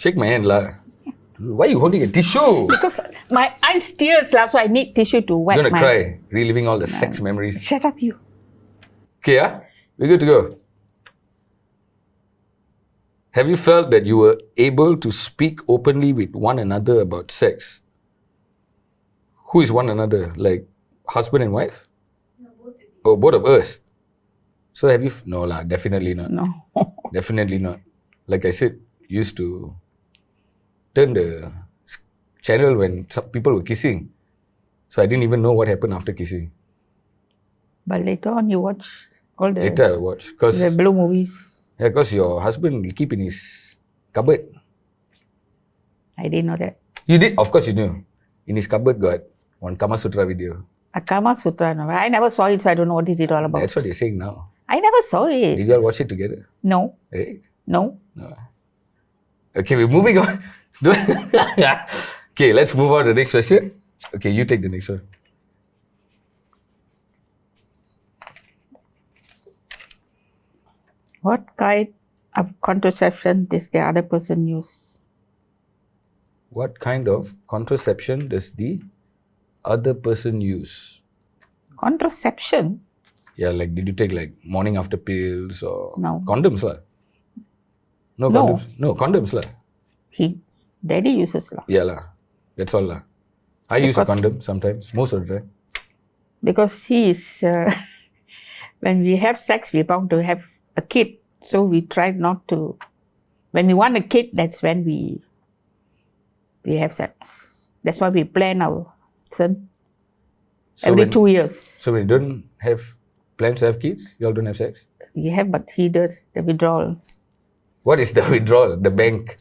Shake my hand lah. Why are you holding a tissue? Because my eyes tears lah, so I need tissue to wipe You're gonna my... cry, reliving all the sex memories. Shut up, you. Okay, we're good to go. Have you felt that you were able to speak openly with one another about sex? Who is one another? Like husband and wife? No, both of you. Oh, both of us. So have you... No lah, definitely not. No. Definitely not. Like I said, used to turn the channel when some people were kissing. So I didn't even know what happened after kissing. But later on, you watch all the, Later I watched. the blue movies. Yeah, because your husband will keep in his cupboard. I didn't know that. You did? Of course you knew. In his cupboard got one Kama Sutra video. A Kama Sutra, no. I never saw it, so I don't know what is it all about. That's what you're saying now. I never saw it. Did you all watch it together? No. Hey? No. No. Okay, we're moving on. Okay, let's move on to the next question. Okay, you take the next one. What kind of contraception does the other person use? What kind of contraception does the other person use? Contraception? Yeah, like did you take like morning after pills or No. condoms lah? No No. condoms. No condoms lah. Daddy uses lah. Yeah lah. That's all lah. I use a Because- condom sometimes, most of the time. Because he is, when we have sex, we're bound to have a kid. So we try not to, when we want a kid, that's when we have sex. That's why we plan our son So every when, 2 years. So when you don't have plans to have kids, you all don't have sex? We have, but he does the withdrawal. What is the withdrawal? The bank.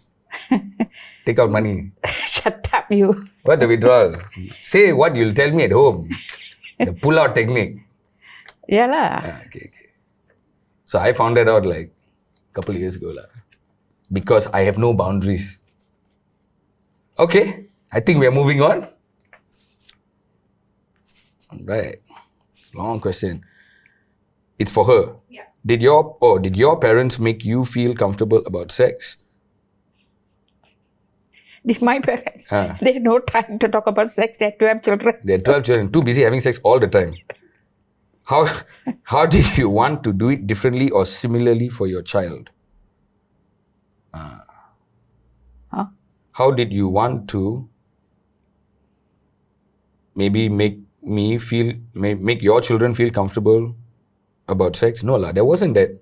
Take out money. Shut up, you. What the withdrawal? Say what you'll tell me at home. The pull-out technique. Yeah lah. Okay. So I found that out like a couple of years ago lah. Because I have no boundaries. Okay, I think we are moving on. Alright. Long question. It's for her. Yeah. Did your parents make you feel comfortable about sex? Did my parents, Ah. they had no time to talk about sex. They had 12 children. They are 12 children, too busy having sex all the time. How did you want to do it differently or similarly for your child? Huh? How did you want to maybe make your children feel comfortable about sex? No lah, there wasn't that.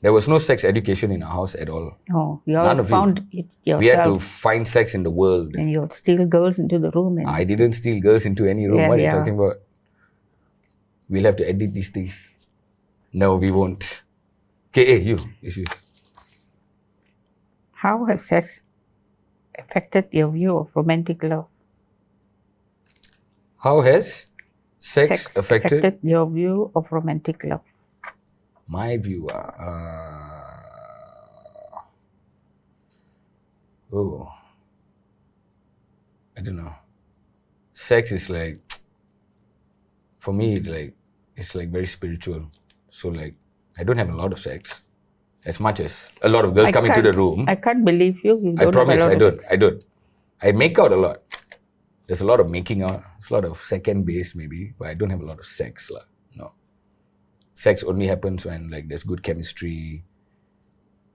There was no sex education in our house at all. Oh, you None all of you. found it yourself. We had to find sex in the world. And you would steal girls into the room. And I didn't steal girls into any room. Yeah, What are you yeah. talking about? We'll have to edit these things. No, we won't. Okay, hey, you. Issues. How has sex affected your view of romantic love? How has sex affected your view of romantic love? my view? I don't know. Sex is like, for me, like it's like very spiritual. So like, I don't have a lot of sex, as much as a lot of girls come into the room. I can't believe you. You I don't promise, have a I lot don't. of sex. I don't. I make out a lot. There's a lot of making out. There's a lot of second base maybe, but I don't have a lot of sex lah. No. Sex only happens when like there's good chemistry,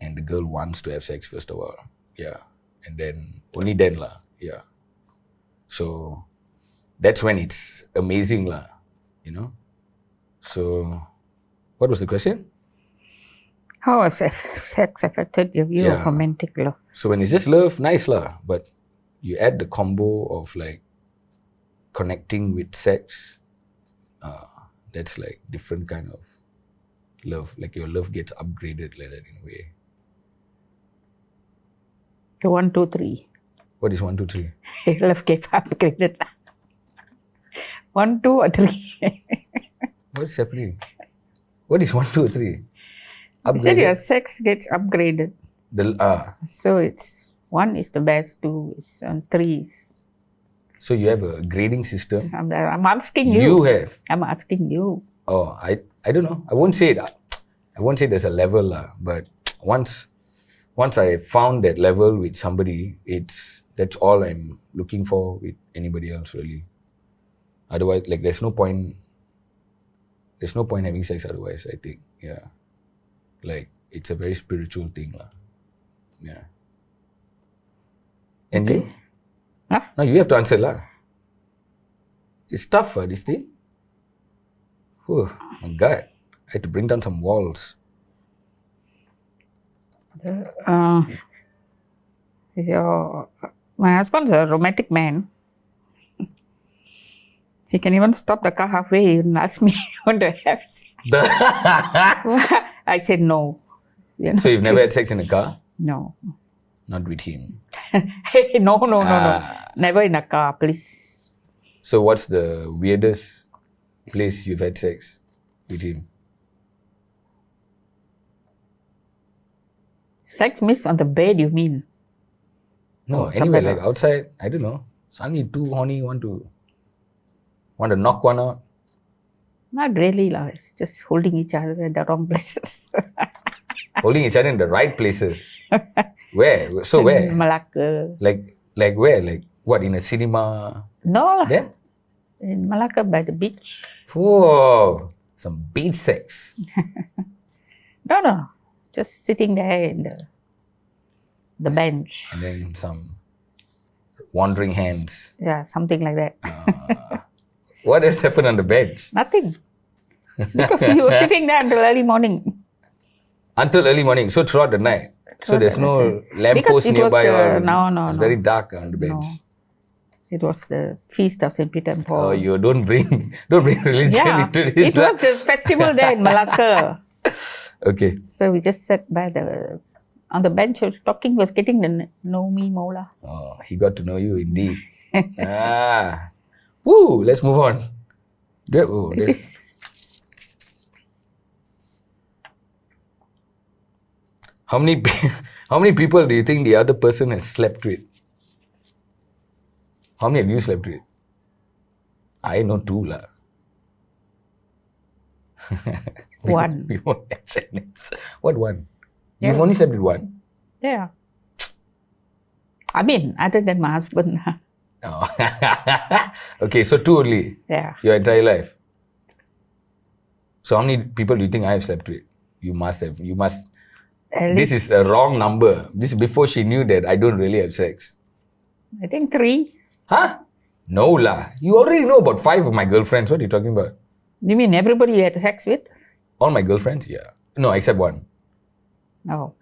and the girl wants to have sex first of all. Yeah, and then only then lah. Yeah. So that's when it's amazing lah. You know. So, what was the question? How has sex affected your view of Yeah. romantic love? So when it's just love, nice lah. But you add the combo of like connecting with sex, that's like different kind of love. Like your love gets upgraded like that in a way. The 1, 2, 3. What is 1, 2, 3? Your love gets upgraded. 1, 2 or 3. What is happening? What is 1, 2, or 3? You said your Upgraded. sex gets upgraded. So it's 1 is the best, 2 is, and 3 is. So you have a grading system. I'm asking you. You have. I'm asking you. Oh, I don't know. I won't say it. I won't say there's a level lah. But once once I found that level with somebody, that's all I'm looking for with anybody else really. Otherwise, like there's no point having sex otherwise, I think. Yeah. Like it's a very spiritual thing. Yeah. And Okay. you? Huh? No, you have to answer lah. It's tough, this thing. Oh my God. I had to bring down some walls. My husband's a romantic man. He can even stop the car halfway and ask me want to have sex. I said no. So you've never had sex in a car? No. Not with him. Hey, no. Never in a car, please. So what's the weirdest place you've had sex with him? Sex means on the bed, you mean? No, Oh, anywhere, somewhere like else. outside, I don't know. Suddenly too horny, want to knock one out. Not really, lah. It's just holding each other in the wrong places. Holding each other in the right places. Where? So where? In Malacca. Like where? Like what? In a cinema? No, lah. Then? In Malacca by the beach. Whoa, some beach sex. No. Just sitting there in the bench. And then some wandering hands. Yeah, something like that. What else happened on the bench? Nothing. Because you were sitting there until early morning. Until early morning, so throughout the night. So there's no lamppost Because it was, nearby. Or no. It's very dark on the bench. No. It was the feast of St. Peter and Paul. Oh, you don't bring religion Yeah, into this. it was the festival there in Malacca. Okay. So we just sat by on the bench talking, was getting to know me more. lah. Oh, he got to know you indeed. Woo, let's move on. It is. How many people do you think the other person has slept with? How many have you slept with? I know 2 lah. One. We won't mention it. What one? Yeah. You've only slept with one? Yeah. I mean, other than my husband. Oh. Okay, so 2 only. Yeah. Your entire life. So how many people do you think I have slept with? You must have. At This least, is a wrong number. This is before she knew that I don't really have sex. I think 3. Huh? No lah. You already know about 5 of my girlfriends. What are you talking about? You mean everybody you had sex with? All my girlfriends? Yeah. No, except one. Oh.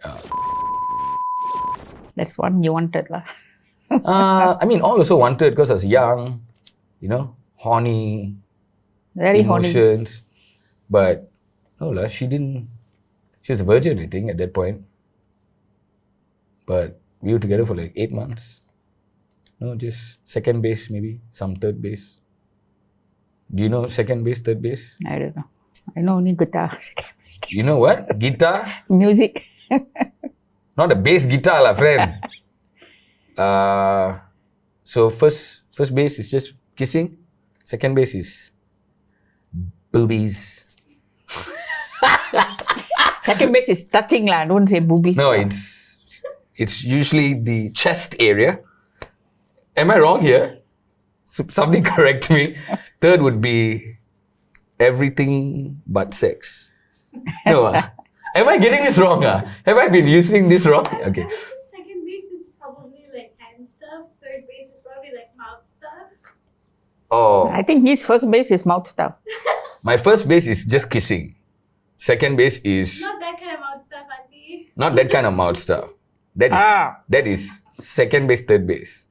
That's one you wanted, lah. I mean, all also wanted because I was young, horny, Very horny. emotions. But no lah, she was a virgin, I think, at that point. But we were together for like 8 months. No, just second base maybe, some third base. Do you know second base, third base? I don't know. I know only guitar. You know what? Guitar? Music. Not a bass guitar lah, friend. So first base is just kissing. Second base is boobies. Second base is touching, lah. Don't say boobies. No, it's usually the chest area. Am I wrong here? Somebody correct me. Third would be everything but sex. No, am I getting this wrong? Have I been using this wrong? Okay. I think second base is probably like hand stuff. Third base is probably like mouth stuff. Oh, I think his first base is mouth stuff. my first base is just kissing. Second base is Not that kind of mouth stuff, auntie. not that kind of mouth stuff. That is second base, third base.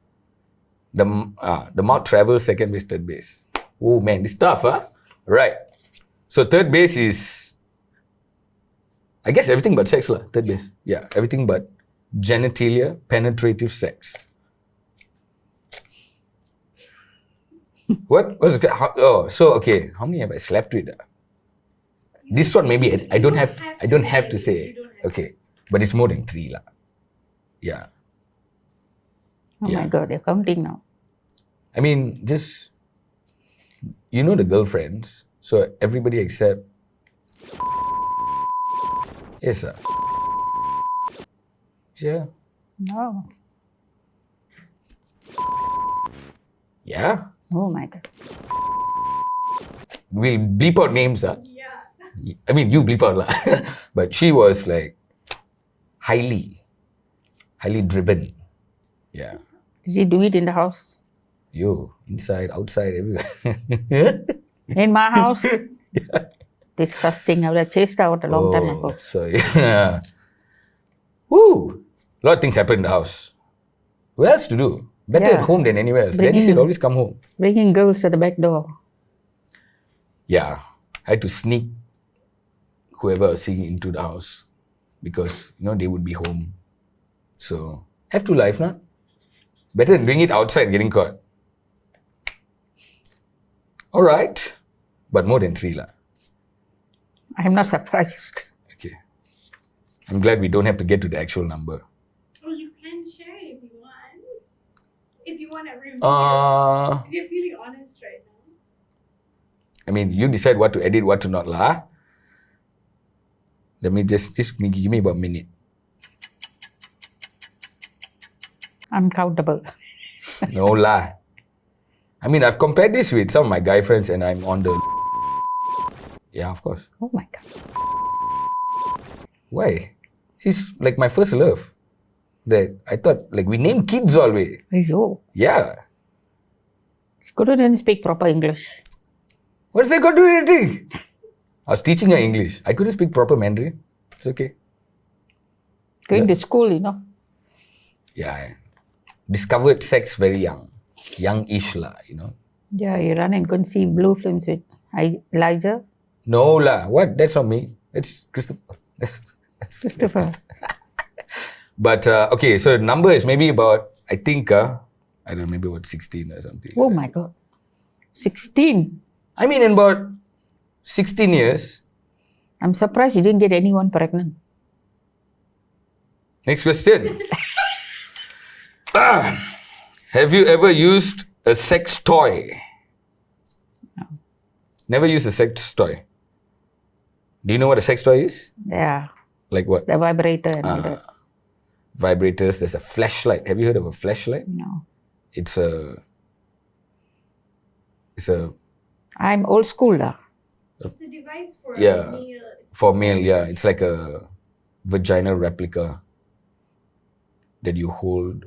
The mouth travels second base, third base. Oh man, this tough, huh? Right. So third base is, I guess everything but sex lah. Third base, yeah, everything but genitalia, penetrative sex. What was it? So okay. How many have I slept with? This one maybe I don't have to say. Okay, but it's more than 3 lah. Yeah. Oh Yeah. my God, you're counting now. I mean, just the girlfriends. So everybody except yes, sir. Yeah. No. Yeah. Oh my God. We'll bleep out names. Yeah. I mean, you bleep out lah. But she was like highly driven. Yeah. Did you do it in the house? You, inside, outside, everywhere. In my house? Disgusting. I would have chased out a long time ago. So yeah. Woo! A lot of things happen in the house. What else to do? Better Yeah. at home than anywhere else. Daddy Bringing- said always come home. Bringing girls to the back door. Yeah. I had to sneak whoever I was seeing into the house because, they would be home. So, have to life, nah? Better than doing it outside and getting caught. Alright. But more than 3 lah. I'm not surprised. Okay. I'm glad we don't have to get to the actual number. Well, you can share it if you want. If you want to review. If you're feeling honest right now. I mean, you decide what to edit, what to not lah. Let me just give me about a minute. Uncountable. No lah. I mean, I've compared this with some of my guy friends and I'm on the... Yeah, of course. Oh my God. Why? She's like my first love. That I thought, like, we name kids always. Yo. Yeah. She couldn't even speak proper English. What's that got to do with anything? I was teaching her English. I couldn't speak proper Mandarin. It's okay. Going Yeah. to school, Yeah. I discovered sex very young. Young-ish lah, Yeah, you run and go and see blue films with Elijah. No lah. What? That's not me. That's Christopher. Christopher. But, okay, so the number is maybe about, I think, I don't know, maybe about 16 or something. Oh my God. 16. I mean, in about 16 years. I'm surprised you didn't get anyone pregnant. Next question. Have you ever used a sex toy? No. Never used a sex toy. Do you know what a sex toy is? Yeah. Like what? The vibrator and all that. Vibrators. There's a flashlight. Have you heard of a flashlight? No. It's a I'm old school lah. It's a device for Yeah. a meal. for male. Yeah, it's like a vagina replica that you hold.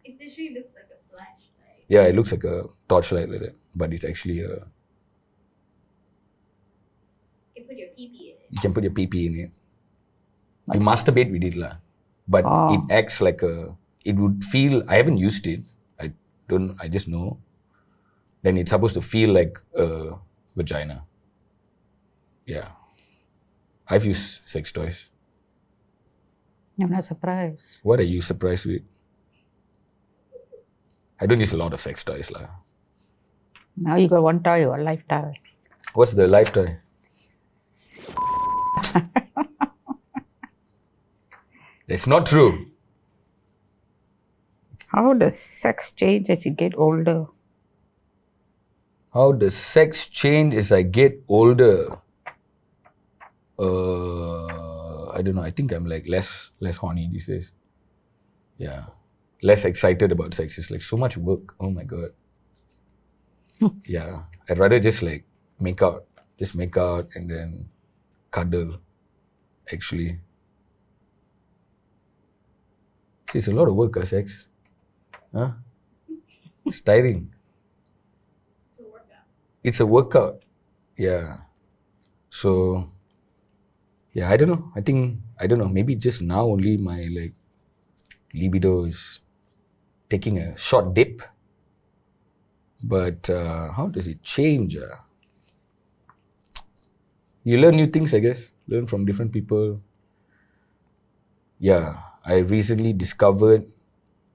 It literally looks like a flashlight. Yeah, it looks like a torchlight like that, but it's actually a. You can put your pee-pee in it. You can put your pee in it. You masturbate with it lah, but Oh. it acts like a. It would feel. I haven't used it. I just know. Then it's supposed to feel like a vagina. Yeah. I've used sex toys. I'm not surprised. What are you surprised with? I don't use a lot of sex toys lah. Now you got one toy or life toy. What's the life toy? It's not true. How does sex change as you get older? How does sex change as I get older? I don't know. I think I'm like less horny these days. Yeah. Less excited about sex. It's like so much work. Oh my God. Yeah. I'd rather just like make out. Just make out and then cuddle. Actually. See, it's a lot of work, sex. Huh? It's tiring. It's a workout. It's a workout. Yeah. So, yeah, I don't know. I don't know. Maybe just now only my like libido is taking a short dip. But how does it change? You learn new things, I guess. Learn from different people. Yeah, I recently discovered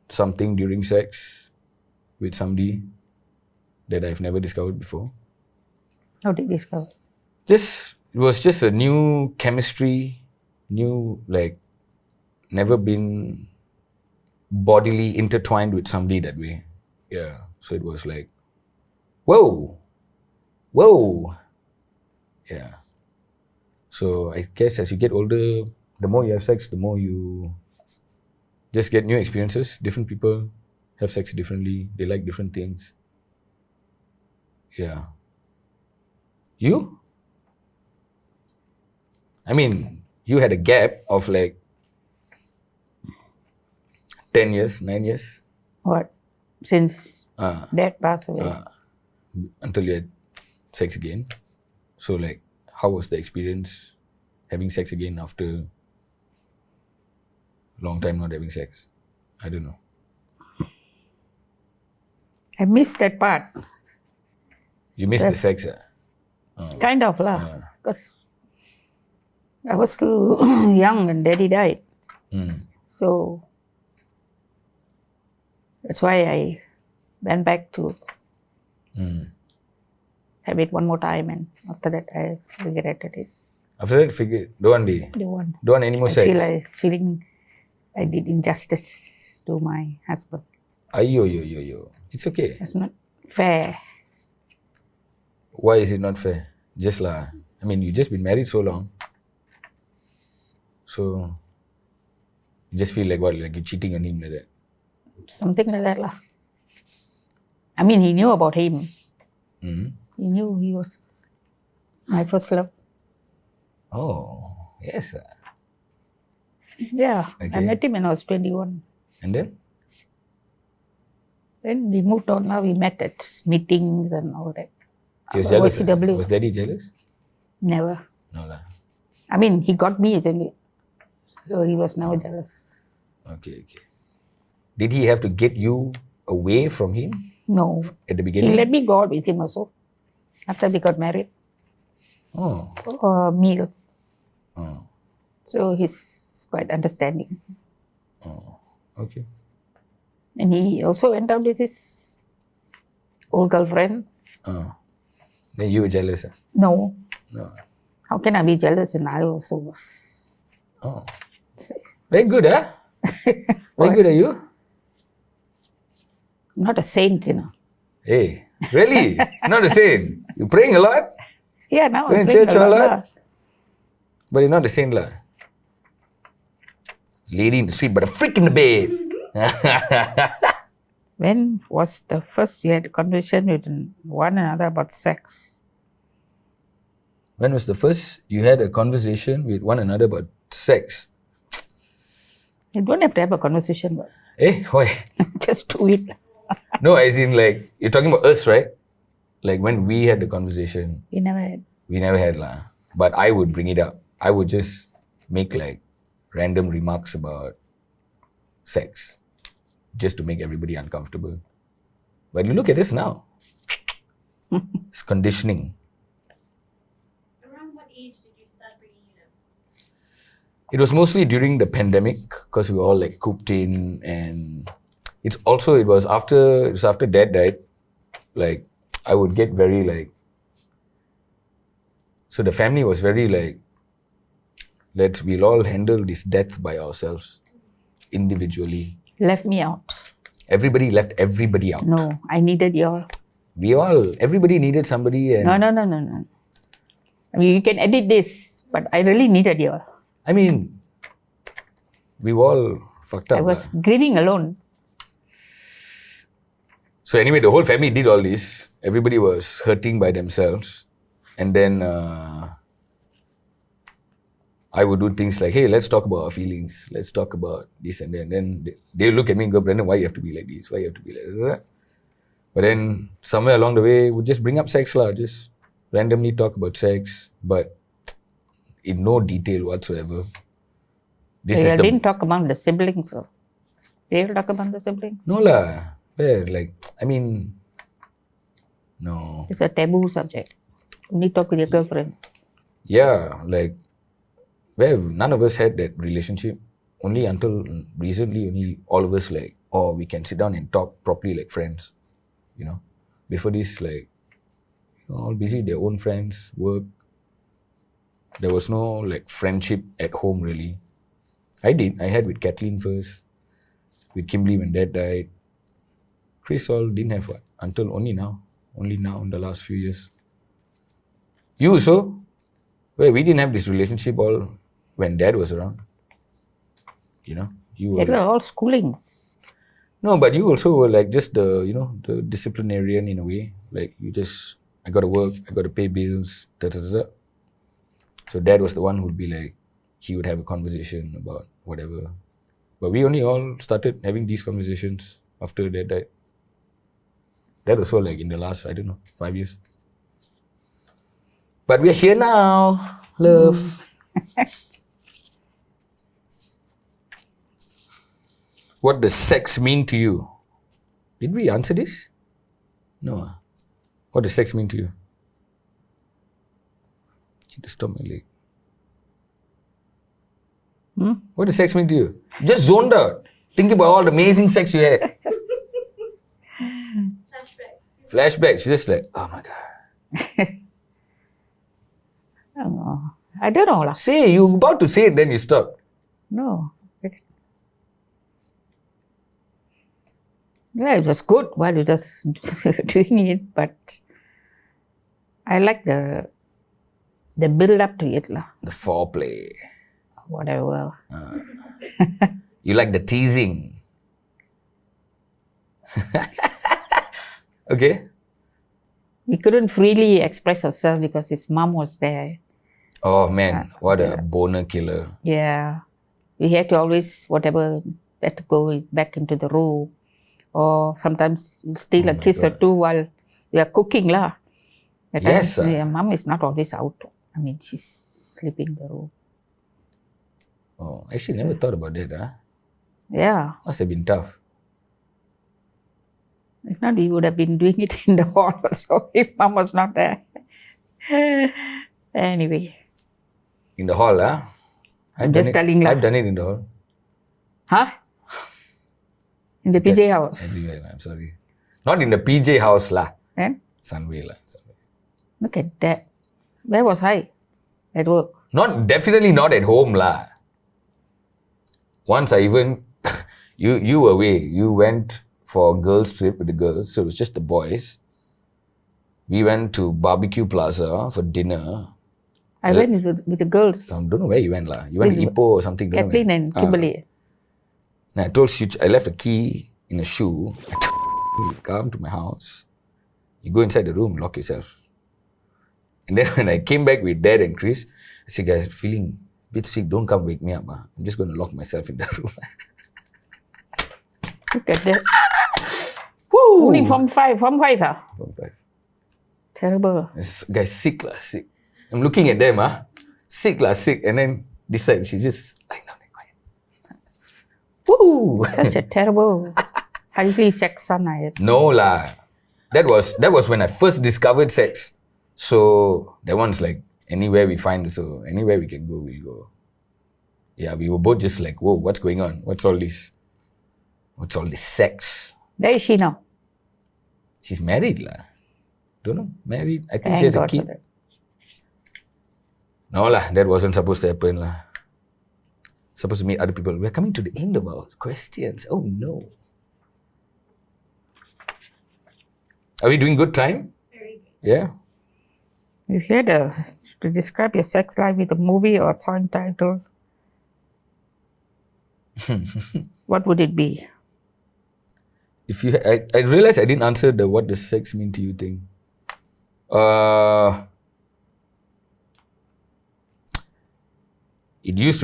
something during sex with somebody that I've never discovered before. How did you discover? It was just a new chemistry, new, like, never been bodily intertwined with somebody that way. Yeah, so it was like, whoa. Yeah. So I guess as you get older, the more you have sex, the more you Just get new experiences. Different people have sex differently. They like different things. Yeah. You? I mean, you had a gap of like 10 years, 9 years. What? Since Dad passed away. Until you had sex again. So like, how was the experience having sex again after long time not having sex? I don't know. I missed that part. You missed the sex? Kind of lah. Because I was still young when Daddy died. So that's why I went back to have it one more time, and after that I regretted it. After that, don't want any more sex. Feeling I did injustice to my husband. Yo. It's okay. It's not fair. Why is it not fair? Just lah. I mean, you just been married so long. So, you just feel like what? Like you're cheating on him like that? Something like that lah. I mean, he knew about him. He knew he was my first love. Oh, yes. Yeah, Okay. I met him when I was 21. And then? Then we moved on. Now we met at meetings and all that. He was jealous. OCW. Was Daddy jealous? Never. No lah. I mean, he got me actually. So he was never jealous. Okay. Did he have to get you away from him No. at the He beginning? let me go out with him also. After we got married. Oh. For a meal. Oh. So he's quite understanding. Oh. Okay. And he also went out with his old girlfriend. Oh. Then you were jealous? No. No. How can I be jealous when I also was? Oh. Very good, huh? Very good, are you? I'm not a saint, you know. Hey, really? Not the same. You praying a lot, Yeah, now Going I'm to playing church a a lot. lot? lah. but you're not the same lah. Lady in the street, but a freak in the bed. When was the first you had a conversation with one another about sex? When was the first you had a conversation with one another about sex? You don't have to have a conversation, but Why? just do it. No, as in like, you're talking about us, right? Like when we had the conversation, We never had. we never had lah. But I would bring it up. I would just make like random remarks about sex just to make everybody uncomfortable. But you look at this now. It's conditioning. Around what age did you start bringing it up? It was mostly during the pandemic because we were all like cooped in, and it was after Dad died. Like I would get very like, so the family was very like, we'll all handle this death by ourselves individually. Left me out. Everybody left everybody out. No, I needed your. Everybody needed somebody, and No. I mean, you can edit this, but I really needed your. I mean, we were all fucked up. I was lah. grieving alone. So anyway, the whole family did all this. Everybody was hurting by themselves. And then I would do things like, hey, let's talk about our feelings. Let's talk about this and that. And then they look at me and go, Brandon, why you have to be like this? Why you have to be like that? But then somewhere along the way, we'd just bring up sex lah. Just randomly talk about sex. But in no detail whatsoever. You didn't talk about the siblings. So. Did you talk about the siblings? No lah. Where? Like, I mean, no. It's a taboo subject. Only talk with your girlfriends. Yeah, like, where none of us had that relationship. Only until recently, only all of us like, we can sit down and talk properly like friends. You know, before this, like, all busy, their own friends, work. There was no like friendship at home really. I had with Kathleen first, with Kimberly when Dad died. Chris all didn't have what until only now in the last few years. You so, we didn't have this relationship all when Dad was around. You know, You They were were all schooling. no, but you also were like just the the disciplinarian in a way. Like you just I got to work, I got to pay bills. Da, da, da, da. So dad was the one who would be like, he would have a conversation about whatever. But we only all started having these conversations after dad died. That was all like in the last, I don't know, 5 years. But we're here now, love. What does sex mean to you? Did we answer this? No. What does sex mean to you? Need to stop my leg. What does sex mean to you? Just zoned out. Thinking about all the amazing sex you had. Flashbacks. You're just like, oh my God. Oh, I don't know. Say, you about to say it, then you stop. No. Yeah, it was good while you just doing it, but I like the build up to it. The foreplay. Whatever. You like the teasing. Okay. We couldn't freely express ourselves because his mom was there. Oh man, what a boner killer. Yeah. We had to always, whatever, had to go back into the room. Or sometimes steal a kiss or two while we are cooking. That Yes, time, yeah, mom is not always out. I mean, she's sleeping in the room. Oh, I actually never thought about that. Huh? Yeah. Must have been tough. If not, we would have been doing it in the hall also if mom was not there. Anyway. In the hall, huh? I'm just telling I've done it in the hall. Huh? In the PJ house. Everywhere, I'm sorry. Not in the PJ house, lah. Then? Sunway, lah. Sunway. Look at that. Where was I? At work. Definitely not at home, lah. Once I even, you were away. You went for a girls' trip with the girls, so it was just the boys. We went to Barbecue Plaza for dinner. I went with the girls. I don't know where you went, lah. You went to Ipoh or something. Kathleen and Kimberly. And I told Such, I left a key in a shoe. I told you come to my house. You go inside the room, lock yourself. And then when I came back with Dad and Chris, I said, guys, feeling a bit sick. Don't come wake me up. I'm just going to lock myself in the room. Look at that. Woo! Only from 5. From 5, huh? From 5. Terrible. This guy's sick, lah, sick. I'm looking at them, sick, lah, sick. And then decide she just like, no, quiet. Woo! Such a terrible, highly sex son I had. No, lah. That was when I first discovered sex. So that one's like anywhere we find, so anywhere we can go, we'll go. Yeah, we were both just like, whoa, what's going on? What's all this? What's all this sex? Where is she now? She's married, lah. Don't know, married. I think Thank she has a God for kid. that. No, lah, that wasn't supposed to happen, lah. Supposed to meet other people. We're coming to the end of our questions. Oh no. Are we doing good time? Very good. Yeah. If you had to describe your sex life with a movie or song title, what would it be? If you, I realized I didn't answer the what does sex mean to you thing. It used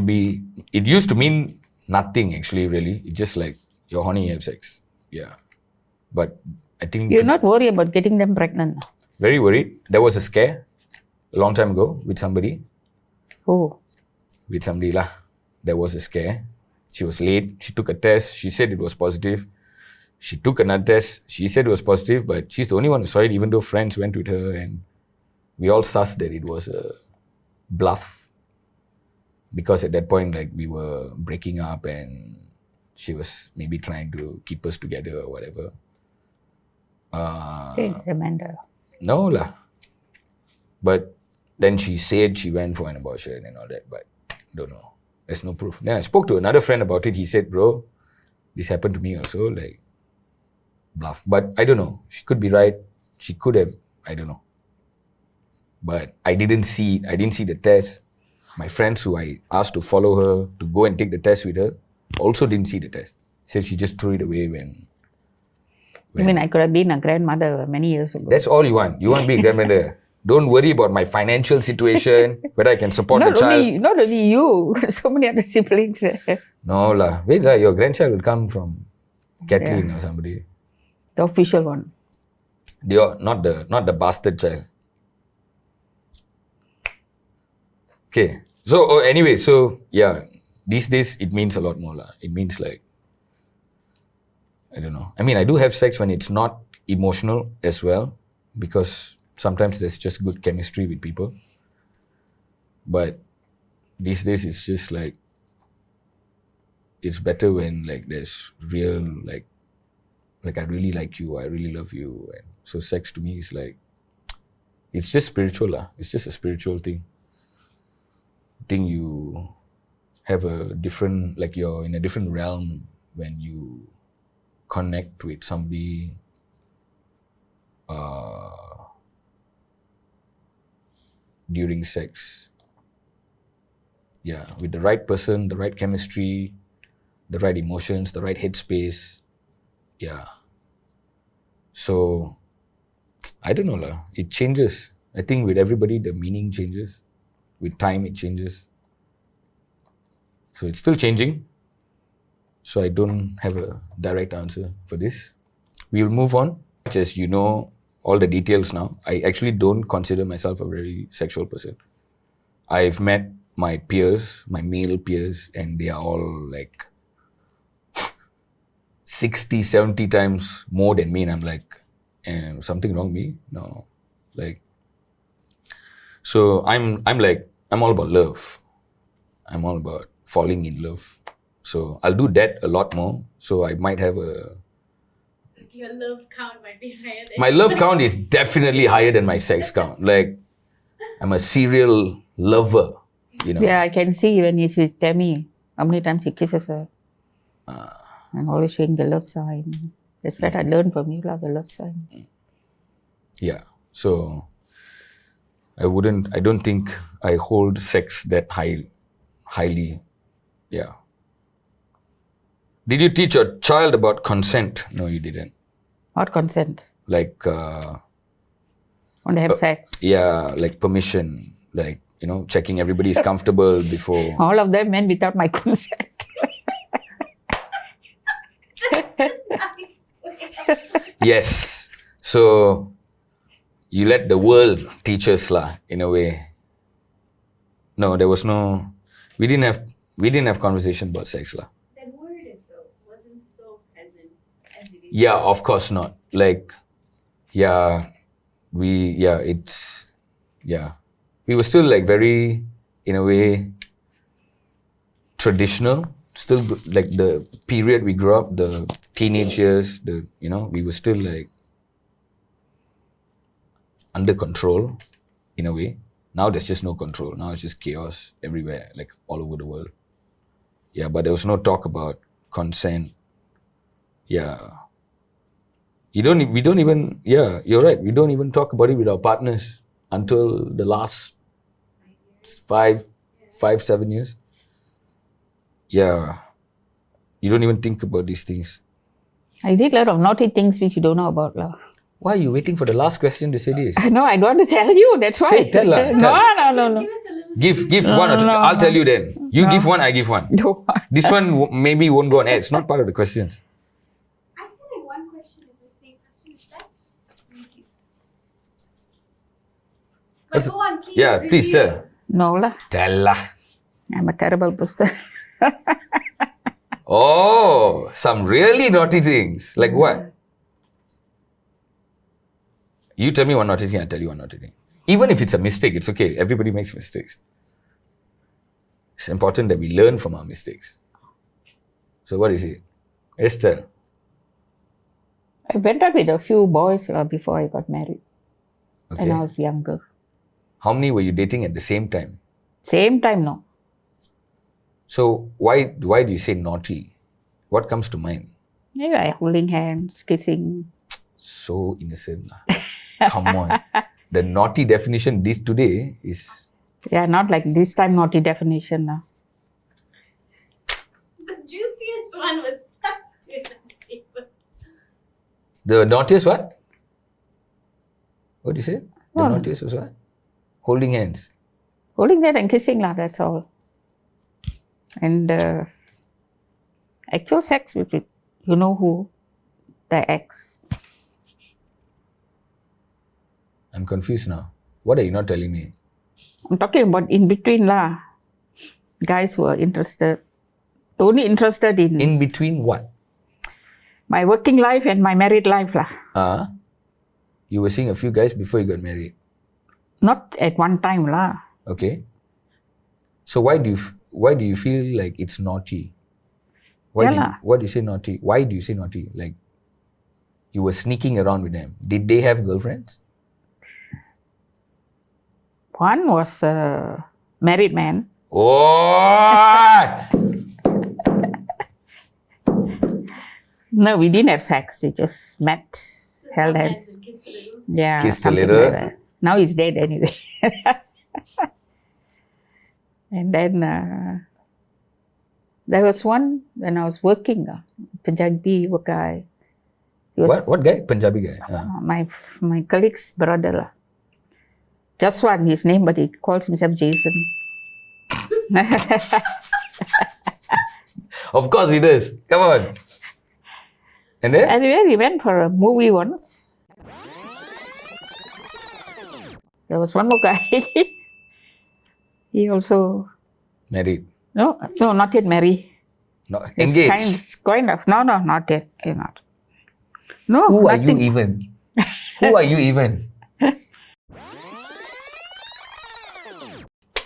to mean nothing actually, really. It's just like you're horny, you have sex. Yeah. But I think You're not worried about getting them pregnant. very worried. There was a scare a long time ago with somebody. Oh, With somebody lah. There was a scare. She was late. She took a test. She said it was positive. She took another test. She said it was positive, but she's the only one who saw it, even though friends went with her, and we all sussed that it was a bluff. Because at that point, like, we were breaking up and she was maybe trying to keep us together or whatever. thanks, Amanda. No lah. But then she said she went for an abortion and all that, but don't know. There's no proof. Then I spoke to another friend about it. He said, bro, this happened to me also, like, bluff. But I don't know. She could be right. She could have, I don't know. But I didn't see it. I didn't see the test. My friends who I asked to follow her, to go and take the test with her, also didn't see the test. Said she just threw it away when. I mean, I could have been a grandmother many years ago. That's all you want. You want to be a grandmother. Don't worry about my financial situation, whether I can support the child. Not only you, so many other siblings. No lah. Wait lah, your grandchild will come from Kathleen or somebody. The official one. Not the bastard child. Okay. So anyway, these days it means a lot more lah. It means like, I don't know. I mean, I do have sex when it's not emotional as well, because sometimes there's just good chemistry with people. But these days it's just like, it's better when like there's real like I really like you, I really love you. And so sex to me is like, it's just spiritual lah. It's just a spiritual thing. You have a different, like you're in a different realm when you connect with somebody during sex. Yeah, with the right person, the right chemistry, the right emotions, the right headspace. Yeah. So, I don't know lah. It changes. I think with everybody, the meaning changes. With time, it changes. So, it's still changing. So, I don't have a direct answer for this. We will move on. Just, you know, all the details now. I actually don't consider myself a very sexual person. I've met my peers, my male peers, and they are all like 60, 70 times more than me. And I'm like, something wrong with me? No. Like, so I'm all about love. I'm all about falling in love. So I'll do that a lot more. So I might have your love count might be higher than my love count is definitely higher than my sex count. Like, I'm a serial lover, you know. Yeah, I can see when he's with Tammy, how many times he kisses her. I'm always showing the love sign. That's what I learned from you, the love sign. Yeah. So I don't think I hold sex that highly. Yeah. Did you teach your child about consent? No, you didn't. What consent? Like, Want to have sex? Yeah, like permission, like, you know, checking everybody is comfortable before. All of them went without my consent. Yes. So, you let the world teach us lah, in a way. No, there was no, we didn't have conversation about sex lah. That word wasn't so present as it is. Yeah, of course not. Like, we were still like very, in a way, traditional. Still like the period we grew up, the teenage years, we were still like under control, in a way. Now there's just no control. Now it's just chaos everywhere, like all over the world. Yeah, but there was no talk about consent. Yeah. We don't even, you're right. We don't even talk about it with our partners until the last 7 years. Yeah. You don't even think about these things. I did a lot of naughty things which you don't know about. Why are you waiting for the last question to say this? No, I don't want to tell you. That's why. Say, tell her. No. Give us a little Give one or two. I'll tell you then. You give one, I give one. No. This one maybe won't go on air. It's not part of the questions. I feel like one question is the same question as that. Thank you. But go on, please. Yeah, please reveal. tell. No lah. Tell lah. I'm a terrible person. Oh, some really naughty things. Like what? You tell me one naughty thing, I tell you one naughty thing. Even if it's a mistake, it's okay. Everybody makes mistakes. It's important that we learn from our mistakes. So what is it? Esther. I went out with a few boys before I got married. Okay. When I was younger. How many were you dating at the same time? Same time, no. So why do you say naughty? What comes to mind? Yeah, holding hands, kissing. So innocent. Come on. The naughty definition today is... Yeah, not like this time naughty definition. The juiciest one was stuck to the paper. The naughtiest what? What did you say? The Oh. naughtiest was what? Holding hands. Holding that and kissing lah, that's all. And actual sex with it, you know who? The ex. I'm confused now. What are you not telling me? I'm talking about in between lah. Guys who are interested. Only interested in In between what? my working life and my married life lah. You were seeing a few guys before you got married. Not at one time lah. Okay. So why do you feel like it's naughty? Why do you say naughty? Why do you say naughty? Like you were sneaking around with them. Did they have girlfriends? One was a married man. Oh! No, we didn't have sex. We just met, held hands. Yeah, Kissed a something little. like that. Now he's dead anyway. And then there was one when I was working, Punjabi guy. He was What guy? Punjabi guy. my colleague's brother lah. Just one, his name, but he calls himself Jason. Of course he does. Come on. And then? Anyway, we went for a movie once. There was one more guy. He also Married. no, not yet married. No, He's engaged. kind of. No, not yet. He's not. No, Who are you nothing. even? Who are you even?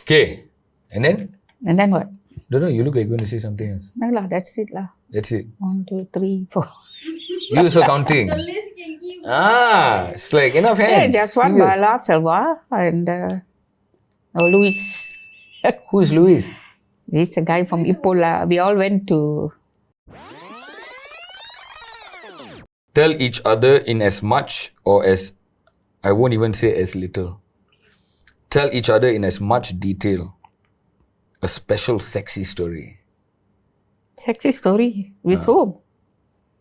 Okay. And then? And then what? Don't know, you look like you're going to say something else. No lah, that's it lah. That's it. 1, 2, 3, 4. You also counting. The list can keep It's like enough Yeah, hands. just one fingers. Bala, Selva, and Luis. Who is Luis? He's a guy from Ipoh. We all went to. Tell each other in as much or as, I won't even say as little. Tell each other in as much detail a special sexy story. Sexy story with whom?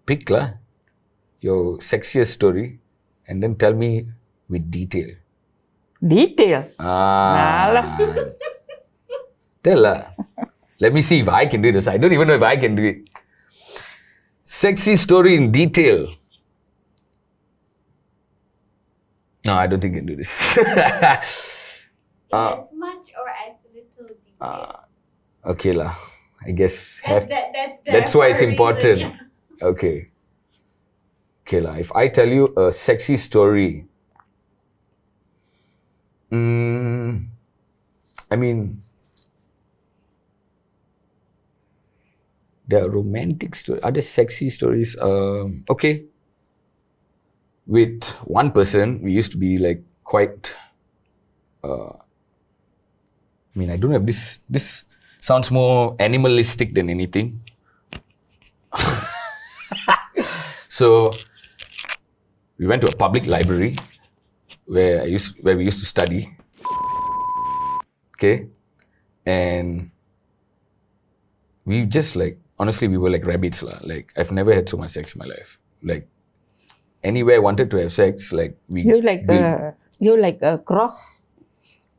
Pick lah your sexiest story and then tell me with detail. Detail. Ah. Tell lah. Let me see if I can do this. I don't even know if I can do it. Sexy story in detail. No, I don't think I can do this. as much or as little detail. Okay lah. I guess That's why it's for a reason, important. yeah. Okay. Okay lah. If I tell you a sexy story, I mean, there are romantic stories. Other sexy stories. Okay. With one person, we used to be like quite. I mean, I don't have this. This sounds more animalistic than anything. So we went to a public library where we used to study. Okay, and we just like honestly we were like rabbits lah. Like I've never had so much sex in my life. Like anywhere I wanted to have sex, like You like a cross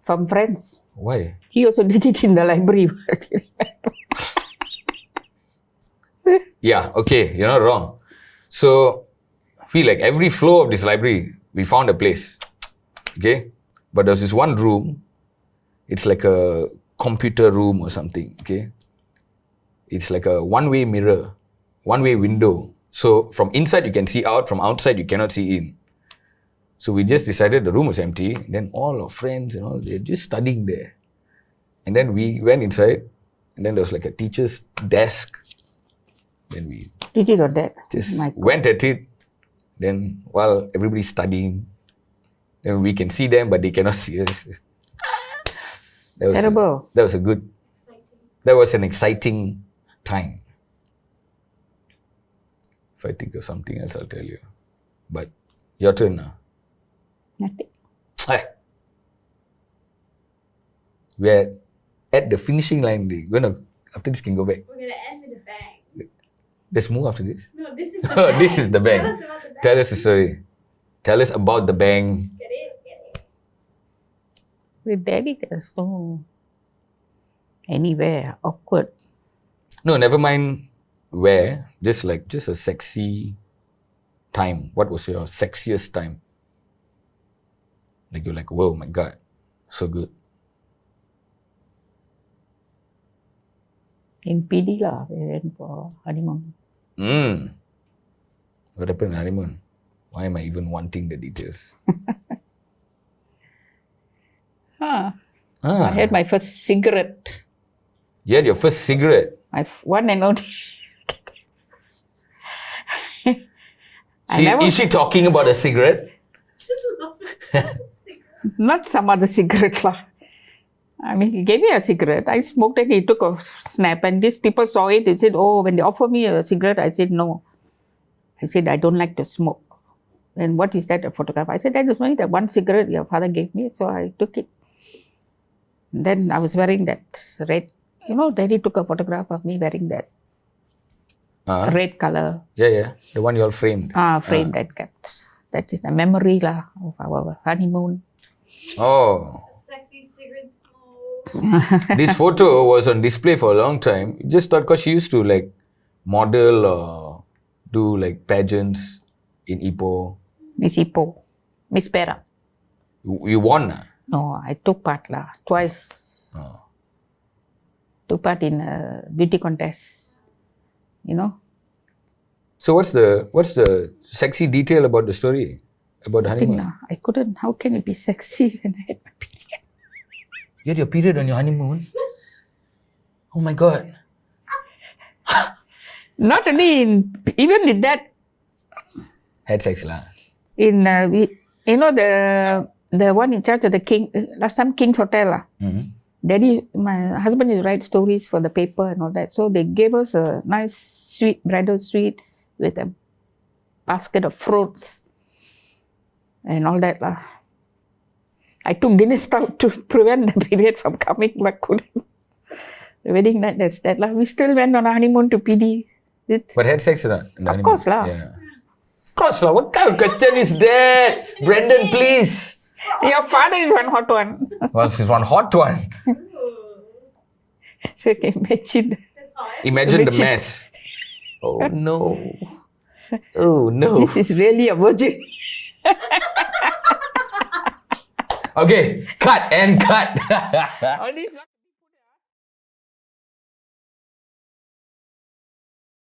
from Friends. Why? He also did it in the library. Yeah, okay, you're not wrong. So we like every floor of this library, we found a place. Okay? But there's this one room, it's like a computer room or something, okay? It's like a one-way mirror, one-way window. So from inside you can see out, from outside you cannot see in. So we just decided the room was empty, and then all our friends and all, they're just studying there. And then we went inside, and then there was like a teacher's desk. Then we Did it or that? just My God. went at it. Then while everybody's studying, then we can see them, but they cannot see us. That was Terrible. that was an exciting time. If I think of something else, I'll tell you. But your turn now. Nothing. We're at the finishing line. After this can go back. We're gonna end with a bang. There's more after this? No, this is the Oh, bang. this is the bang. Tell us about the bang. Tell us the story. Tell us about the bang. Get it? Get it. With daddy, there's no anywhere awkward. No, never mind where. Just a sexy time. What was your sexiest time? Like you're like, whoa, my God, so good. In PD lah, we went for honeymoon. What happened in honeymoon? Why am I even wanting the details? I had my first cigarette. You had your first cigarette. My one and only. Is she talking about a cigarette? Not some other cigarette lah. I mean, he gave me a cigarette. I smoked and he took a snap. And these people saw it. They said, oh, when they offered me a cigarette, I said, no. I said, I don't like to smoke. And what is that, a photograph? I said, that is only that one cigarette your father gave me. So I took it. Then I was wearing that red. You know, daddy took a photograph of me wearing that red color. Yeah. The one you all framed. Framed and kept. That is the memory lah of our honeymoon. Oh. Sexy cigarette smoke. This photo was on display for a long time. Just thought because she used to like model or do like pageants in Ipoh. Miss Ipoh. Miss Perak. You won? No, I took part lah. Twice. Oh. Took part in a beauty contest. You know. So what's the sexy detail about the story? About the honeymoon? I couldn't. How can it be sexy when I had my period? You had your period on your honeymoon? Oh my God. Not only even with that, Had sex lah. in the one in charge of the King, last time King's Hotel lah. Mm-hmm. Daddy, my husband used to write stories for the paper and all that. So they gave us a nice sweet, bridal suite with a basket of fruits and all that lah. I took dinner stout to prevent the period from coming, but couldn't. The wedding night, that's that lah. We still went on a honeymoon to PD. But had sex or not? Of course lah. Yeah. Of course lah. What kind of question is that? Brendan, please. Your father is one hot one. Well, this is one hot one. So you can imagine. That's hot. Imagine the mess. Oh no. Oh no. This is really a virgin. Okay, cut and cut. All these